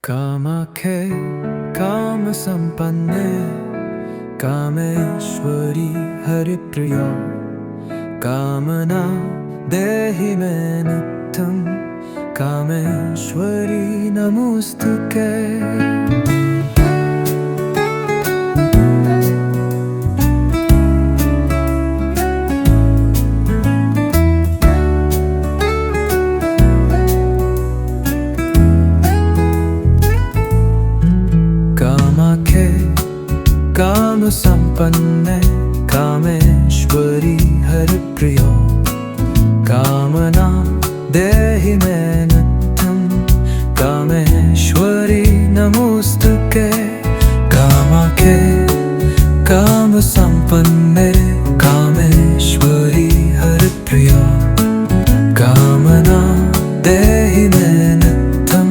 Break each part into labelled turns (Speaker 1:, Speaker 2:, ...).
Speaker 1: कामाख्ये कामसम्पन्ने कामेश्वरी हरिप्रिया कामना देहि मे नित्यं कामेश्वरी नमोस्तुते। कामाख्ये कामसम्पन्ने कामेश्वरी हरिप्रिया कामना देहि मे नित्यं कामेश्वरी नमोस्तुते। कामाख्ये कामसम्पन्ने कामेश्वरी हरिप्रिया कामना देहि मे नित्यं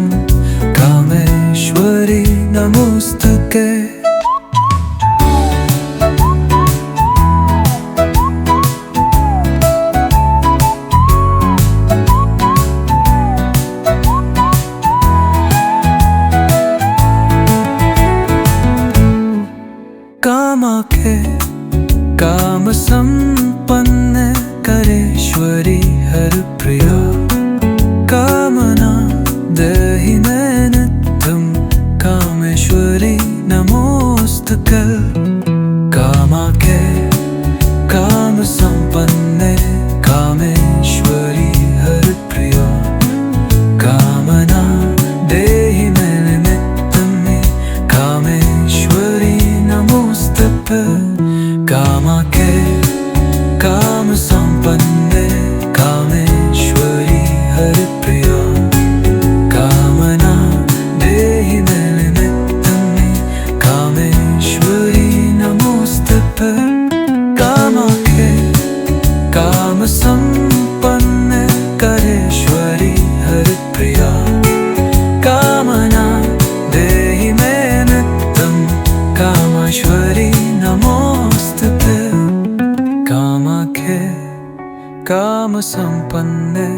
Speaker 1: कामेश्वरी नमोस्तुते। कामाख्ये कामसम्पन्ने करेश्वरी हरिप्रिया कामना देहि मे नित्यं कामेश्वरी नमोस्तुते। कामाख्ये कामसम्पन्ने कामेश्वरी हरिप्रिया कामना देहि मे नित्यं कामेश्वरी नमोस्तुते। कामाख्ये कामसम्पन्ने कामेश्वरी हरिप्रिया कामना देहि मे नित्यं कामेश्वरी नमोस्तुते। कामाख्ये कामसम्पन्ने करेश्वरी हरिप्रिया कामना देहि मे नित्यं कामेश्वरी नमोस्तुते। कामाख्ये कामसम्पन्ने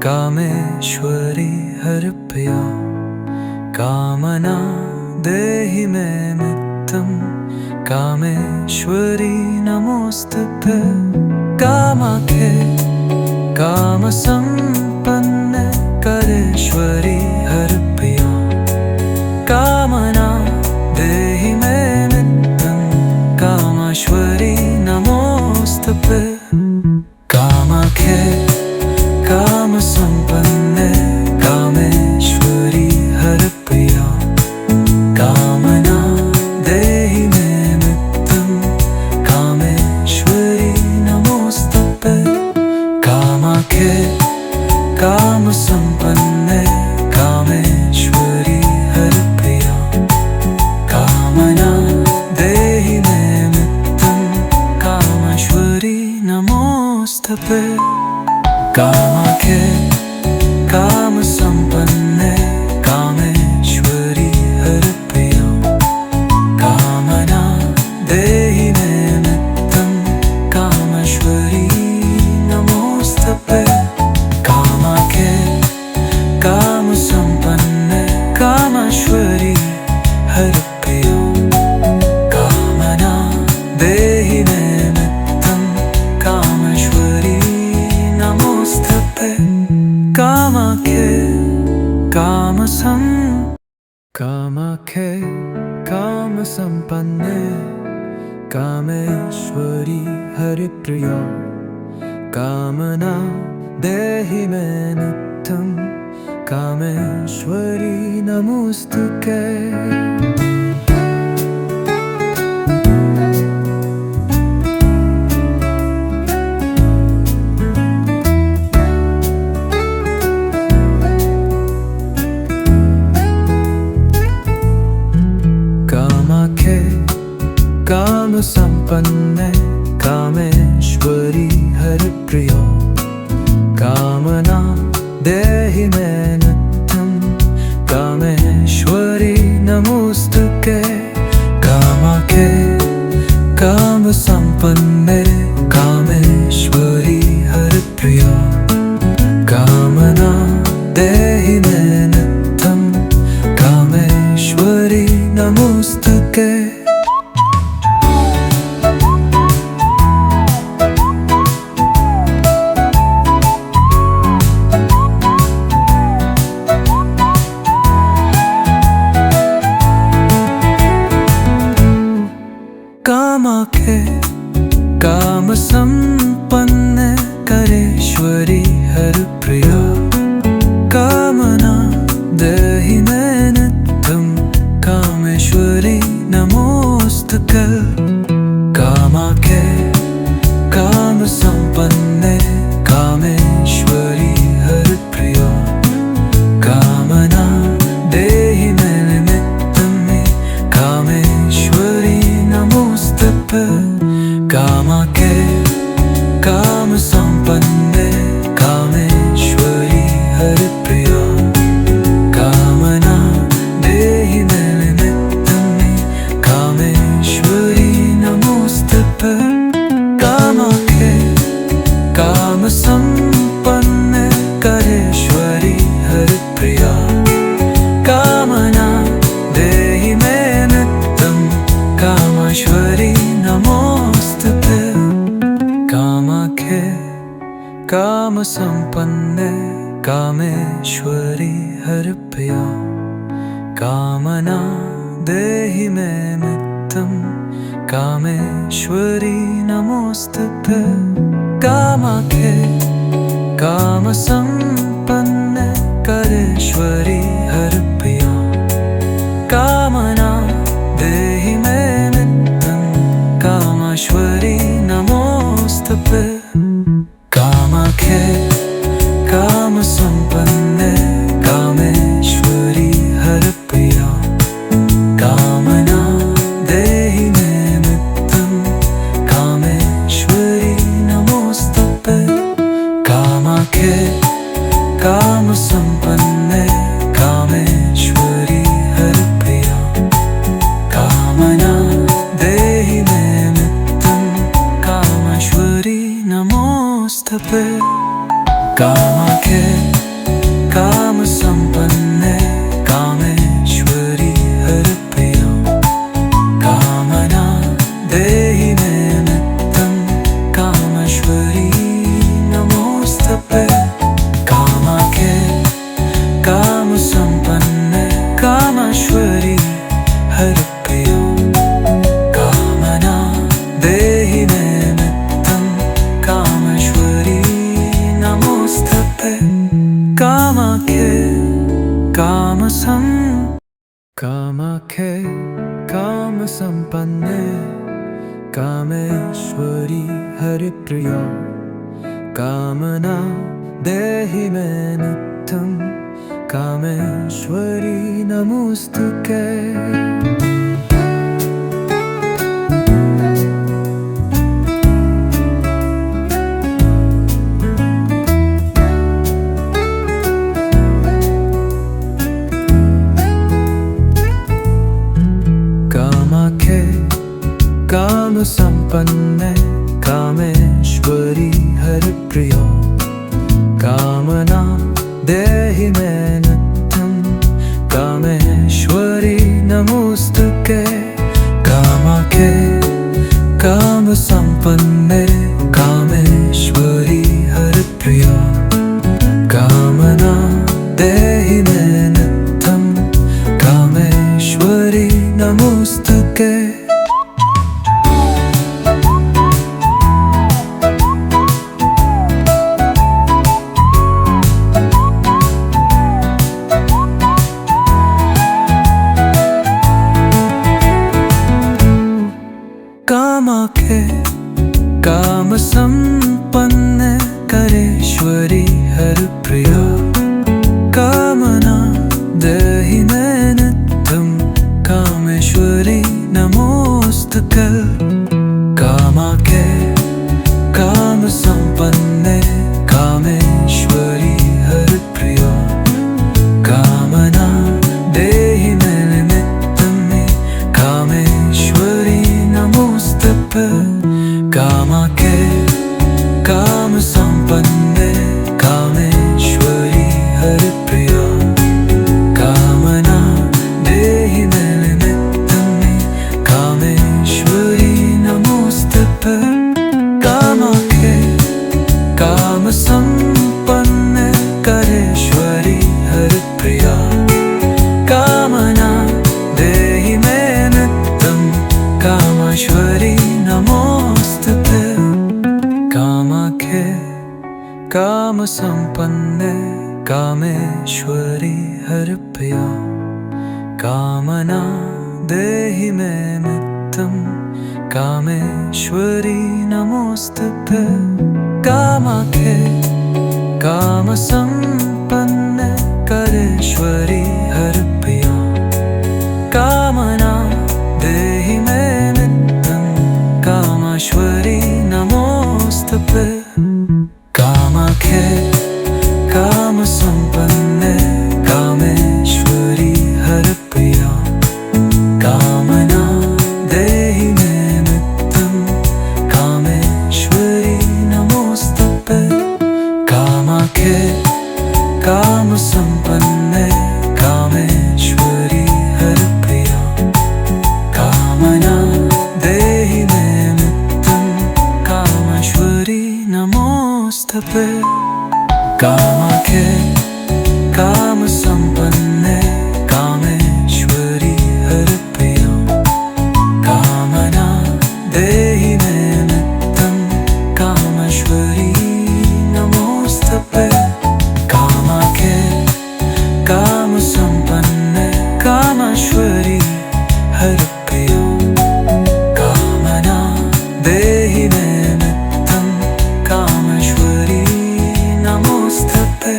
Speaker 1: कामेश्वरी हरिप्रिया कामना देहि मे नित्यं कामेश्वरी नमोस्तुते। कामाख्ये कामसम्पन्ने करेश्वरी हरिप्रिया कामना देहि मे नित्यं कामेश्वरी नमोस्तुते। कामाख्ये कामसम्पन्ने कामेश्वरी हरिप्रिया कामना देहि मे नित्यं कामेश्वरी नमोस्तुते। कामाख्ये कामसम्पन्ने कामेश्वरी हरिप्रिया कामना देहि मे नित्यं कामेश्वरी नमोस्तुते। कामाख्ये कामसम्पन्ने कामेश्वरी हरिप्रिया कामना देहि मे नित्यं कामेश्वरी नमोस्तुते। कामाख्ये कामसम्पन्ने कामेश्वरी हरिप्रिया कामना देहि मे नित्यं कामेश्वरी नमोस्तुते। कामाख्ये कामाख्ये कामसम्पन्ने कामेश्वरी हरिप्रिया कामना देहि मे नित्यं कामेश्वरी नमोस्तुते। कामाख्ये कामसम्पन्ने कामेश्वरी हरिप्रिया कामना देहि मे नित्यं कामेश्वरी नमोस्तुते। कामाख्ये कामसम्पन्ने कामेश्वरी हरिप्रिया कामना देहि मे नित्यं कामे मे नित्यं कामेश्वरी नमोस्तुते कामाख्ये कामसम्पन्ने कामेश्वरी हरप्रिया कामना देहि मे नित्यं कामेश्वरी नमोस्तुते कामाख्ये कामसम्पन्ने कामेश्वरी हरप्रिया कामना देहि मे नित्यं कामेश्वरी नमोस्तुते कामाख्ये कामसम्पन्ने करेश्वरी हरप्रिया कामना देहि मे नित्यं कामेश्वरी नमोस्तुते कामाख्ये कामसम्पन्ने कामेश्वरी हरप्रिया कामना देहि मे नित्यं कामेश्वरी नमोस्तुते कामाख्ये कामसम्पन्ने करेश्वरी हरप्रिया कामना देहि मे नित्यं कामेश्वरी नमोस्तुते कामाख्ये कामसम्पन्ने कामेश्वरी हरप्रिया कामना देहि मे नित्यं कामेश्वरी नमोस्तुते कामाख्ये कामसम्पन्ने कामेश्वरी हरप्रिया कामना देहि मे नित्यं कामेश्वरी नमोस्तुते कामाख्ये कामसम्पन्ने कामेश्वरी हरप्रिया कामना देहि मे नित्यं कामेश्वरी नमोस्तुते कामाख्ये कामसम्पन्ने कामेश्वरी हरप्रिया कामना देहि मे नित्यं कामेश्वरी नमोस्तुते कामाख्ये कामाख्ये कामसम्पन्ने कामेश्वरी हरप्रिया कामना देहि मे नित्यं कामेश्वरी नमोस्तुते कामाख्ये कामसम्पन्ने कामेश्वरी हरप्रिया कामना देहि मे नित्यं कामेश्वरी नमोस्तुते कामाख्ये कामसम्पन्ने कामेश्वरी हरप्रिया कामना देहि मे नित्यं कामेश्वरी नमोस्तुते कामाख्ये कामसम्पन्ने करेश्वरी हरप्रिया कामना देहि मे नित्यं कामेश्वरी नमोस्तुते कामाख्ये कामसम्पन्ने कामेश्वरी हरप्रिया कामना देहि मे नित्यं कामेश्वरी नमोस्तुते कामाख्ये कामसम्पन्ने कामेश्वरी हरप्रिया कामना देहि मे नित्यं कामेश्वरी नमोस्तुते कामाख्ये कामसम्पन्ने करेश्वरी हरप्रिया कामना देहि मे नित्यं कामेश्वरी नमोस्तुते कामाख्ये कामसम्पन्ने कामेश्वरी हरप्रिया कामना देहि मे नित्यं कामेश्वरी नमोस्तुते कामाख्ये कामसम्पन्ने करेश्वरी हरप्रिया कामना देहि मे नित्यं कामेश्वरी नमोस्तुते कामाख्ये कामसम्पन्ने कामेश्वरी हरप्रिया कामना देहि मे नित्यं कामेश्वरी नमोस्तुते कामाख्ये कामसम्पन्ने कामेश्वरी हरप्रिया कामना देहि मे नित्यं कामेश्वरी नमोस्तुते कामाख्ये कामसम्पन्ने कामेश्वरी हरप्रिया कामना देहि मे नित्यं कामेश्वरी नमोस्तुते कामाख्ये कामसम्पन्ने कामेश्वरी हरप्रिया कामना देहि मे नित्यं कामेश्वरी नमोस्तुते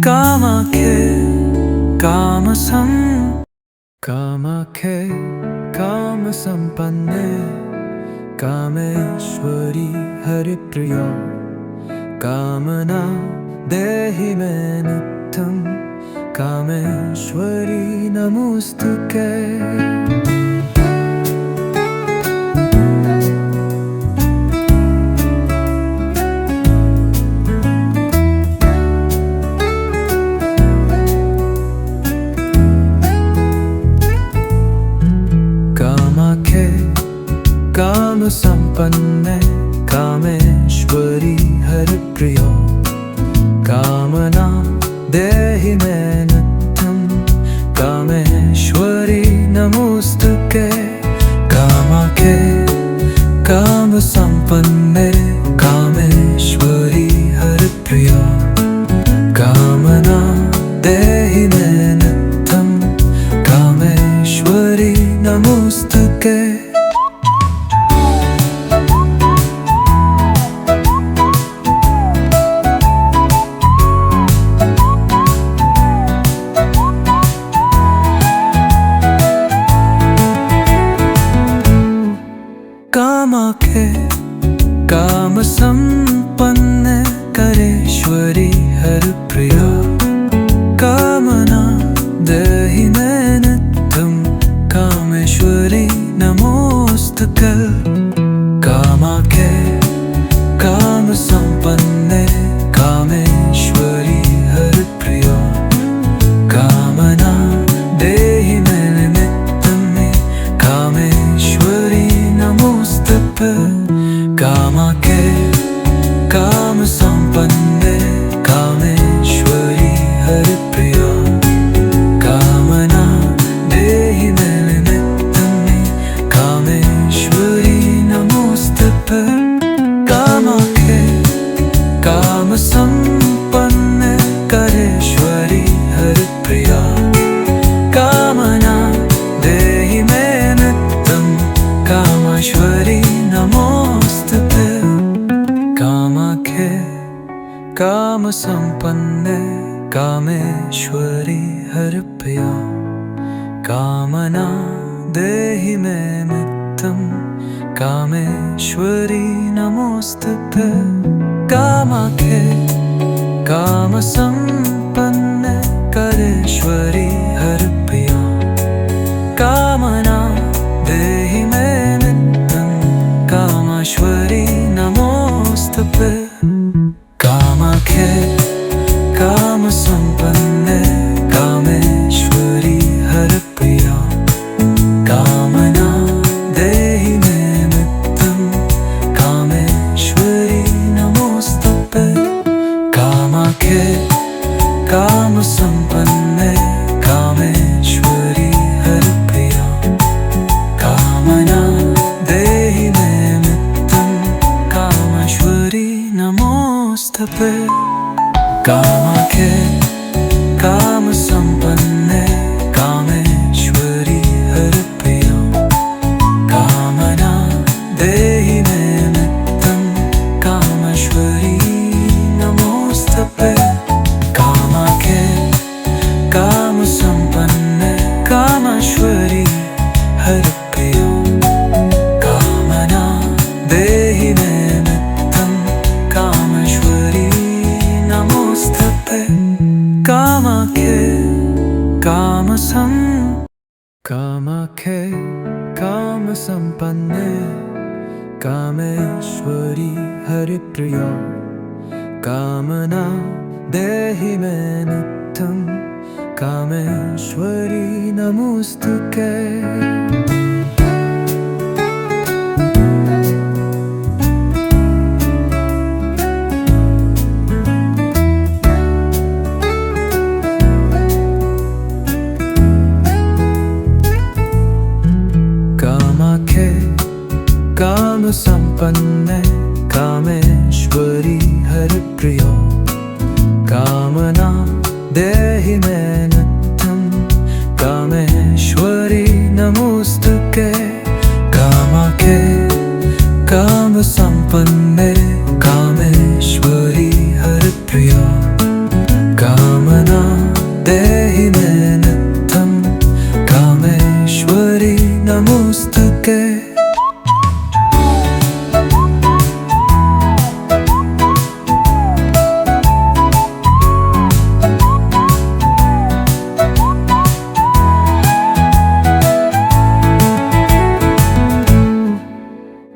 Speaker 1: कामाख्ये कामाख्ये कामसम्पन्ने कामेश्वरी हरिप्रिया कामना देहि मे नित्यं कामेश्वरी नमोस्तुते कामाख्ये कामसम्पन्ने कामेश्वरी हरप्रिया कामना देहि मे नित्यं कामेश्वरी नमोस्तुते कामाख्ये कामसम्पन्ने कामेश्वरी हरप्रिया कामना देहि मे नित्यं कामेश्वरी नमोस्तुते कामाख्ये कामसम्पन्ने करेश्वरी हरप्रिया कामना देहि मे नित्यं कामेश्वरी नमोस्तुते कामाख्ये कामसम्पन्ने कामेश्वरी हरप्रिया कामना देहि मे नित्यं कामेश्वरी नमोस्तुते कामाख्ये कामसम्पन्ने कामेश्वरी हरप्रिया कामना देहि मे नित्यं कामेश्वरी नमोस्तुते कामाख्ये कामसम्पन्ने करेश्वरी हरप्रिया कामना देहि मे नित्यं कामेश्वरी नमोस्तुते कामाख्ये कामसम्पन्ने कामेश्वरी हरप्रिया कामना देहि मे नित्यं कामेश्वरी नमोस्तुते कामाख्ये कामसम्पन्ने करेश्वरी हरप्रिया कामना देहि मे नित्यं कामेश्वरी नमोस्तुते कामाख्ये कामसम्पन्ने कामेश्वरी हरप्रिया कामना देहि मे नित्यं कामेश्वरी नमोस्तुते कामाख्ये कामसम्पन्ने कामेश्वरी हरप्रिया कामना देहि मे नित्यं कामेश्वरी नमोस्तुते कामाख्ये कामसम्पन्ने कामेश्वरी कामाख्ये कामसम्पन्ने कामेश्वरी हरिप्रिया कामना देहि मे नित्यं कामेश्वरी नमोस्तुते। कामाख्ये कामसम्पन्ने कामेश्वरी हरिप्रिया कामना देहि मे नित्यं कामेश्वरी नमोस्तुते। कामाख्ये कामसम्पन्ने कामेश्वरी हरिप्रिया कामना देहि मे नित्यं कामेश्वरी नमोस्तुते।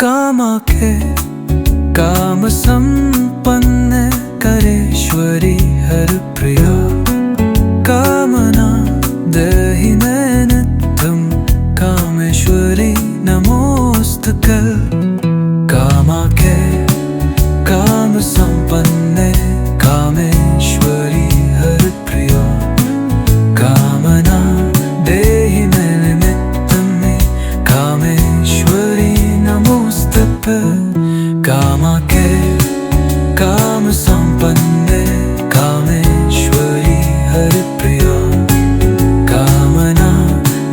Speaker 1: कामाख्ये कामसम्पन्ने करेश्वरी हरिप्रिया कामना देहि मे नित्यं कामेश्वरी नमोस्तुते। कामाख्ये कामसम्पन्ने कामेश्वरी हरिप्रिया कामना देहि मे नित्यं कामेश्वरी नमोस्तुते। कामाख्ये कामसम्पन्ने कामेश्वरी हरिप्रिया कामना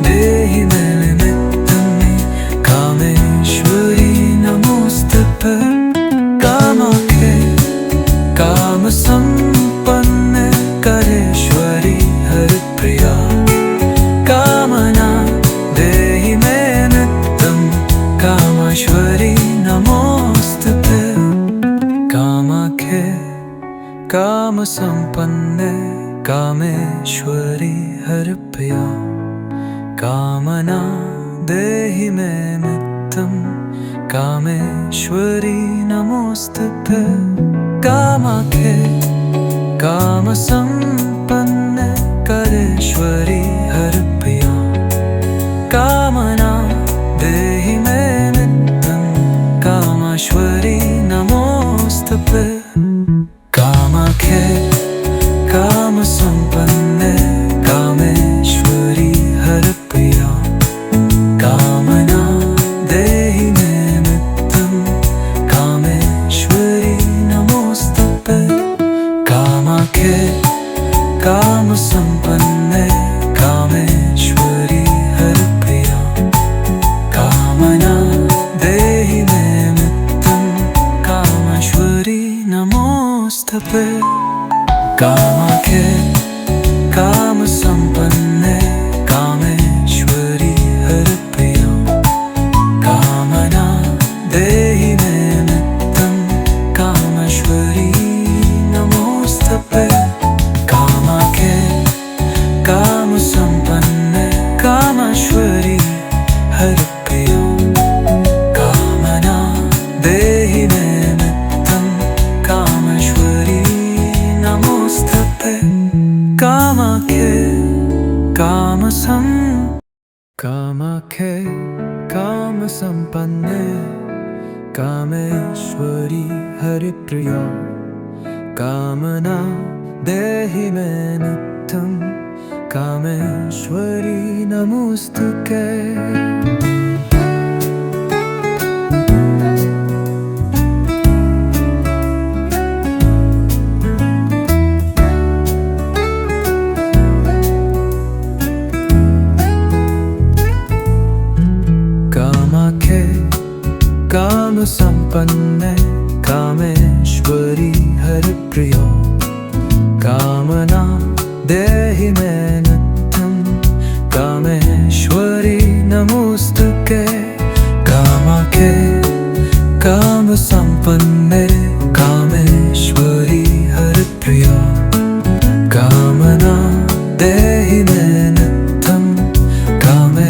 Speaker 1: देहि मे नित्यं कामेश्वरी नमोस्तुते। कामाख्ये कामसम्पन्ने करेश्वरी हरिप्रिया कामना देहि मे नित्यं कामेश्वरी नमोस्तुते। कामाख्ये कामसम्पन्ने कामेश्वरी हरिप्रिया कामना देहि मे नित्यं कामेश्वरी नमोस्तुते। कामाख्ये कामसम्पन्ने करेश्वरी हरिप्रिया कामना देहि मे नित्यं कामेश्वरी नमोस्तुते। कामाख्ये कामसम्पन्ने कामेश्वरी हरिप्रिया कामना देहि मे नित्यं कामेश्वरी नमोस्तुते। कामाख्ये कामसम्पन्ने कामेश्वरी हरिप्रिया कामना देहि मे नित्यं कामेश्वरी नमोस्तुते। कामाख्ये कामसम्पन्ने कामेश्वरी हरिप्रिया कामना देहि मे नित्यं कामेश्वरी नमोस्तुते। कामाख्ये कामसम्पन्ने कामेश्वरी हरिप्रिया कामना देहि मे नित्यं कामेश्वरी नमोस्तुते। कामाख्ये कामाख्ये कामसम्पन्ने कामेश्वरी हरिप्रिया कामना देहि मे नित्यं कामेश्वरी नमोस्तुते। कामाख्ये कामसम्पन्ने कामेश्वरी हरिप्रिया कामना देहि मे नित्यं कामेश्वरी नमोस्तुते। कामाख्ये कामसम्पन्ने कामेश्वरी हरिप्रिया कामना देहि मे नित्यं कामे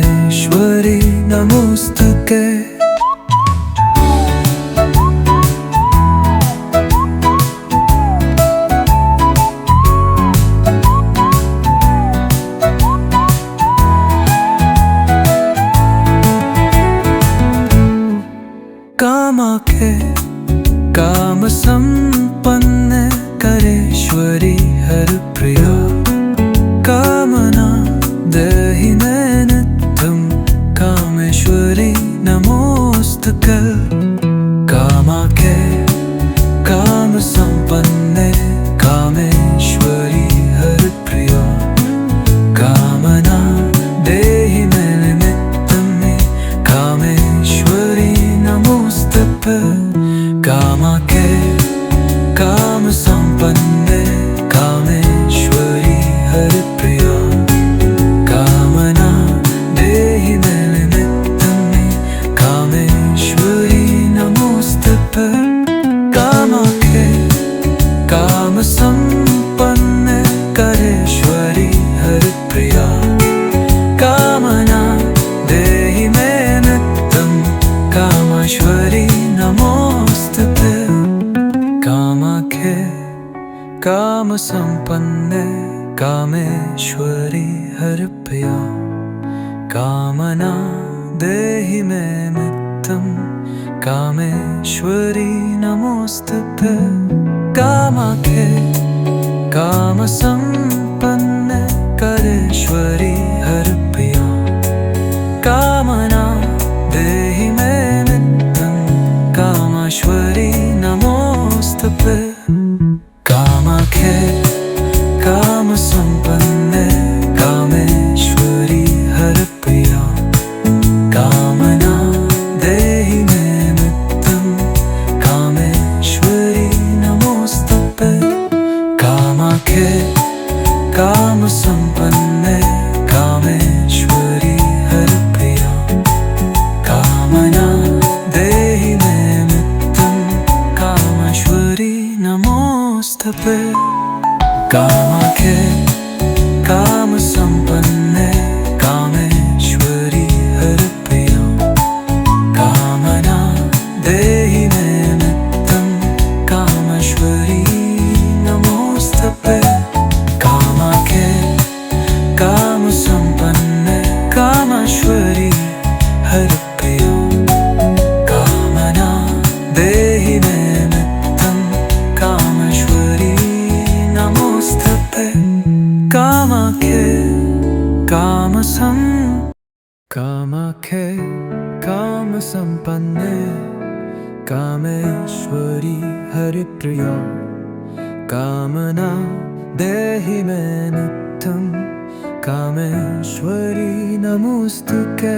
Speaker 1: देहि मे नित्यं कामेश्वरी नमोस्तुते कामाख्ये कामसम्पन्ने कामेश्वरी हरप्रिया कामना देहि मे नित्यं कामेश्वरी नमोस्तुते कामाख्ये कामसम्पन्ने कामेश्वरी हरप्रिया कामना देहि मे नित्यं कामेश्वरी नमोस्तुते कामाख्ये कामसम्पन्ने करेश्वरी हरप्रिया कामना देहि मे नित्यं कामेश्वरी नमोस्तुते कामाख्ये कामसम्पन्ने कामेश्वरी हरप्रिया कामना देहि मे नित्यं कामेश्वरी नमोस्तुते कामाख्ये कामसम्पन्ने करेश्वरी हरप्रिया कामना देहि मे नित्यं कामेश्वरी नमोस्तुते कामाख्ये कामसम्पन्ने कामेश्वरी हरप्रिया कामना देहि मे नित्यं कामेश्वरी नमोस्तुते कामाख्ये कामसम्पन्ने कामेश्वरी हरप्रिया कामना देहि मे नित्यं कामेश्वरी नमोस्तुते कामाख्ये कामसम्पन्ने कामेश्वरी हरप्रिया कामना देहि मे नित्यं कामेश्वरी नमोस्तुते कामाख्ये कामसम्पन्ने कामेश्वरी हरप्रिया कामना देहि मे नित्यं कामेश्वरी नमोस्तुते कामाख्ये कामाख्ये कामसम्पन्ने कामेश्वरी हरप्रिया कामना देहि मे नित्यं कामेश्वरी नमोस्तुते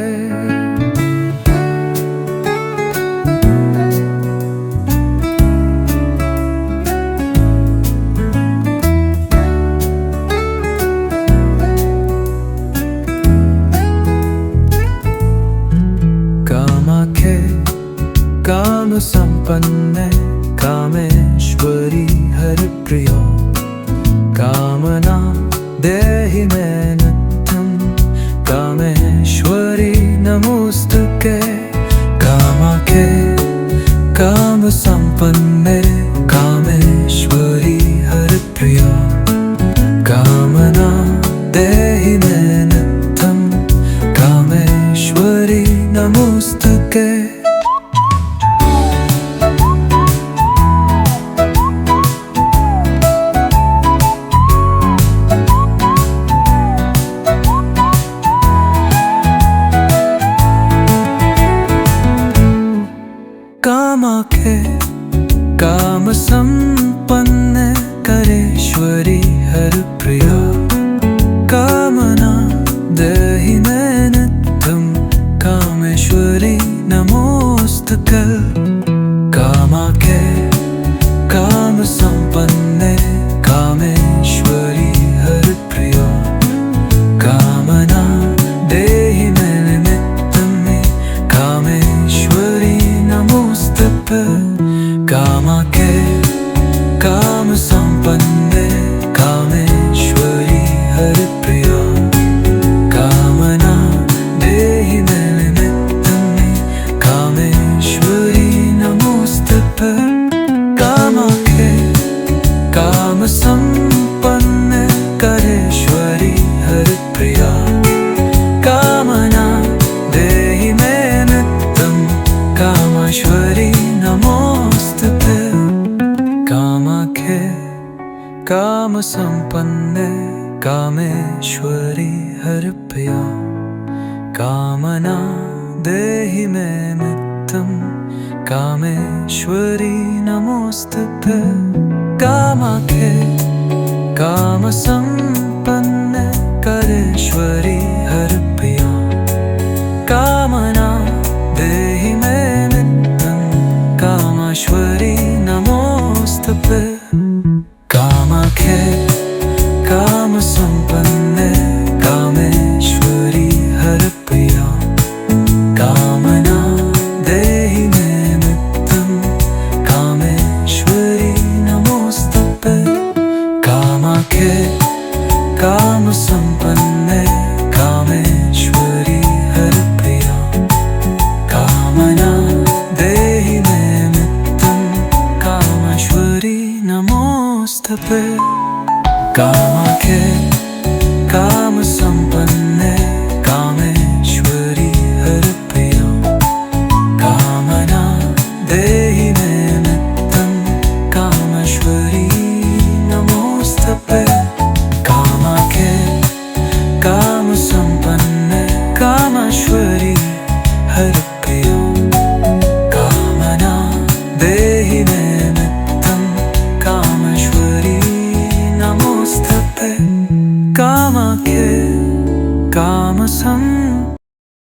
Speaker 1: कामाख्ये कामसम्पन्ने कामेश्वरी हरप्रिया कामना देहि मे नित्यं कामेश्वरी नमोस्तुते कामाख्ये कामसम्पन्ने कामेश्वरी हरप्रिया कामना देहि मे नित्यं कामेश्वरी नमोस्तुते कामाख्ये कामसम्पन्ने करेश्वरी हरप्रिया कामना देहि मे नित्यं कामेश्वरी नमोस्तुते कामाख्ये कामसम्पन्ने कामेश्वरी हरप्रिया कामना देहि मे नित्यं कामेश्वरी नमोस्तुते कामाख्ये कामसम्पन्ने कामेश्वरी हरप्रिया कामना देहि मे नित्यं कामेश्वरी नमोस्तुते कामाख्ये कामसम्पन्ने करेश्वरी हरप्रिया कामना देहि मे नित्यं कामेश्वरी नमोस्तुते कामाख्ये कामसम्पन्ने कामेश्वरी हरप्रिया कामना देहि मे नित्यं कामेश्वरी नमोस्तुते कामाख्ये कामसंपन्ने करेश्वरी हरप्रिया कामना देहि मे नित्यं कामेश्वरी नमोस्तुते कामाख्ये कामसंपन्ने कामेश्वरी हरप्रिया कामना देहि मे नित्यं कामेश्वरी नमोस्तुते कामाख्ये कामसंपन्ने कामेश्वरी हरप्रिया कामना देहि मे नित्यं कामेश्वरी नमोस्तुते कामा